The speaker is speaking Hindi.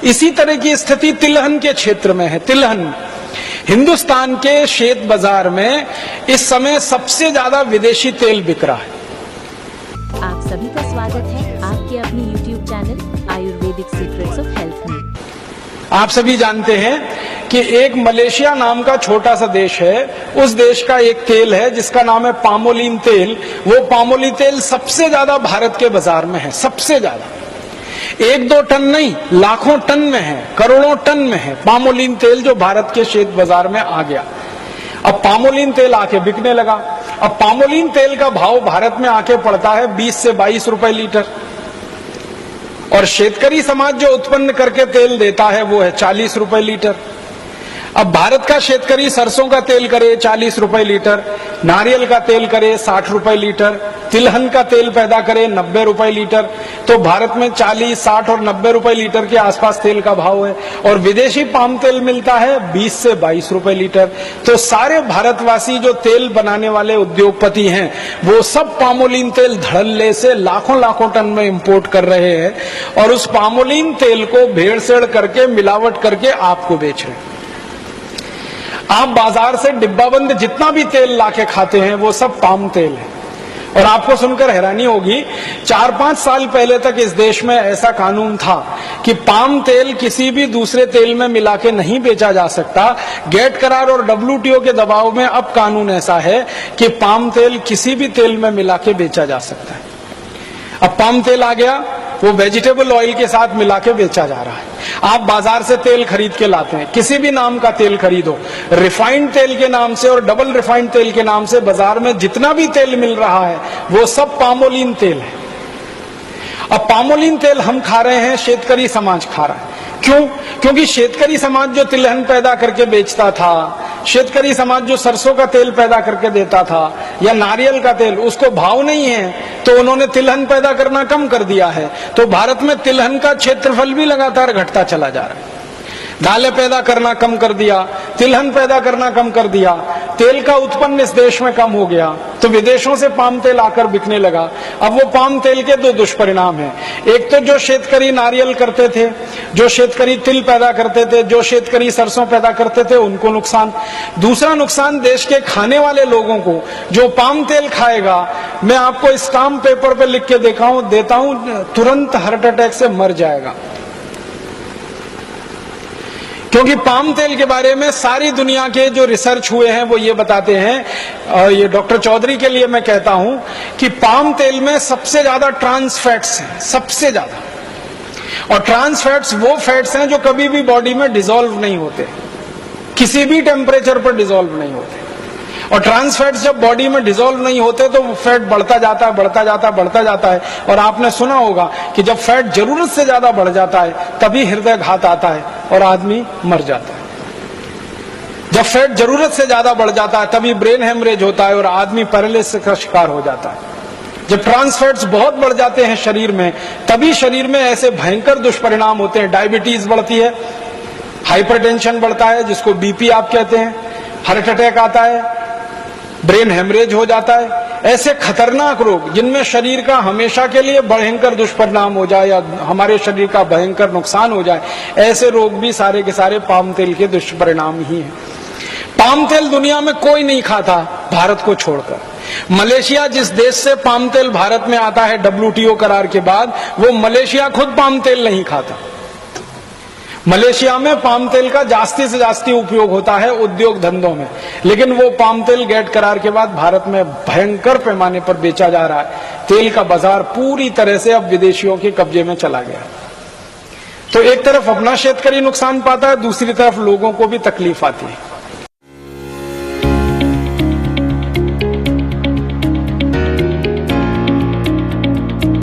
इसी तरह की स्थिति तिलहन के क्षेत्र में है। तिलहन हिंदुस्तान के शेत बाजार में इस समय सबसे ज्यादा विदेशी तेल बिक रहा है। आप सभी का स्वागत है आपके अपनी YouTube channel Ayurvedic secrets of health में। आप सभी जानते हैं कि एक मलेशिया नाम का छोटा सा देश है, उस देश का एक तेल है जिसका नाम है पामोलिन तेल। वो पामोलिन तेल सबसे ज्यादा भारत के बाजार में है, सबसे ज्यादा। 1-2 टन नहीं, लाखों टन में है, करोड़ों टन में है पामोलिन तेल, जो भारत के शेत बाजार में आ गया। अब पामोलिन तेल आके बिकने लगा। अब पामोलिन तेल का भाव भारत में आके पड़ता है 20 से 22 रुपए लीटर, और शेतकरी समाज जो उत्पन्न करके तेल देता है वो है 40 रुपए लीटर। अब भारत का शेतकरी सरसों का तेल करे 40 रुपए लीटर, नारियल का तेल करे 60 रुपए लीटर, तिलहन का तेल पैदा करे 90 रुपए लीटर। तो भारत में 40, 60 और 90 रुपए लीटर के आसपास तेल का भाव है, और विदेशी पाम तेल मिलता है 20 से 22 रुपए लीटर। तो सारे भारतवासी जो तेल बनाने वाले उद्योगपति हैं वो सब पामोलिन तेल धड़ल्ले से लाखों लाखों टन में इंपोर्ट कर रहे हैं, और उस पामोलिन तेल को भेड़सेड़ करके मिलावट करके आपको बेच रहे हैं। आप बाजार से डिब्बाबंद जितना भी तेल लाके खाते हैं वो सब पाम तेल है। और आपको सुनकर हैरानी होगी, 4-5 साल पहले तक इस देश में ऐसा कानून था कि पाम तेल किसी भी दूसरे तेल में मिला के नहीं बेचा जा सकता। गेट करार और WTO के दबाव में अब कानून ऐसा है कि पाम तेल किसी भी तेल में मिला के बेचा जा सकता है। अब पाम तेल आ गया, वो वेजिटेबल ऑयल के साथ मिला के बेचा जा रहा है। आप बाजार से तेल खरीद के लाते हैं, किसी भी नाम का तेल खरीदो, रिफाइंड तेल के नाम से और डबल रिफाइंड तेल के नाम से बाजार में जितना भी तेल मिल रहा है वो सब पामोलिन तेल है। अब पामोलिन तेल हम खा रहे हैं, शेतकरी समाज खा रहा है। क्यों? क्योंकि शेतकरी समाज जो तिलहन पैदा करके बेचता था, शेतकरी समाज जो सरसों का तेल पैदा करके देता था या नारियल का तेल, उसको भाव नहीं है तो उन्होंने तिलहन पैदा करना कम कर दिया है। तो भारत में तिलहन का क्षेत्रफल भी लगातार घटता चला जा रहा है। दालें पैदा करना कम कर दिया, तिलहन पैदा करना कम कर दिया, तेल का उत्पन्न इस देश में कम हो गया, तो विदेशों से पाम तेल आकर बिकने लगा। अब वो पाम तेल के 2 दुष्परिणाम हैं। एक तो जो शेतकरी नारियल करते थे, जो शेतकरी तिल पैदा करते थे, जो शेतकरी सरसों पैदा करते थे, उनको नुकसान। दूसरा नुकसान देश के खाने वाले लोगों को, जो पाम तेल खाएगा, मैं आपको स्टाम्प पेपर पे लिख के देता हूं, तुरंत हार्ट अटैक से मर जाएगा। क्योंकि पाम तेल के बारे में सारी दुनिया के जो रिसर्च हुए हैं वो ये बताते हैं, और ये डॉक्टर चौधरी के लिए मैं कहता हूं कि पाम तेल में सबसे ज्यादा ट्रांस फैट्स हैं, सबसे ज्यादा। और ट्रांस फैट्स वो फैट्स हैं जो कभी भी बॉडी में डिसॉल्व नहीं होते, किसी भी टेम्परेचर पर डिसॉल्व नहीं होते। और ट्रांस फैट्स जब बॉडी में डिसॉल्व नहीं होते तो वो फैट बढ़ता जाता है, बढ़ता जाता है, बढ़ता जाता है। और आपने सुना होगा कि जब फैट जरूरत से ज्यादा बढ़ जाता है तभी हृदय घात आता है और आदमी मर जाता है। जब फैट जरूरत से ज्यादा बढ़ जाता है तभी ब्रेन हेमरेज होता है और आदमी पैरालिसिस का शिकार हो जाता है। जब ट्रांस फैट्स बहुत बढ़ जाते हैं शरीर में, तभी शरीर में ऐसे भयंकर दुष्परिणाम होते हैं। डायबिटीज बढ़ती है, हाइपरटेंशन बढ़ता है जिसको BP आप कहते हैं, हार्ट अटैक आता है, ब्रेन हेमरेज हो जाता है। ऐसे खतरनाक रोग जिनमें शरीर का हमेशा के लिए भयंकर दुष्परिणाम हो जाए या हमारे शरीर का भयंकर नुकसान हो जाए, ऐसे रोग भी सारे के सारे पाम तेल के दुष्परिणाम ही हैं। पाम तेल दुनिया में कोई नहीं खाता भारत को छोड़कर। मलेशिया जिस देश से पाम तेल भारत में आता है WTO करार के बाद, वो मलेशिया खुद पाम तेल नहीं खाता। मलेशिया में पाम तेल का जास्ती से जास्ती उपयोग होता है उद्योग धंधों में, लेकिन वो पाम तेल गेट करार के बाद भारत में भयंकर पैमाने पर बेचा जा रहा है। तेल का बाजार पूरी तरह से अब विदेशियों के कब्जे में चला गया। तो एक तरफ अपना शेतकरी नुकसान पाता है, दूसरी तरफ लोगों को भी तकलीफ आती है।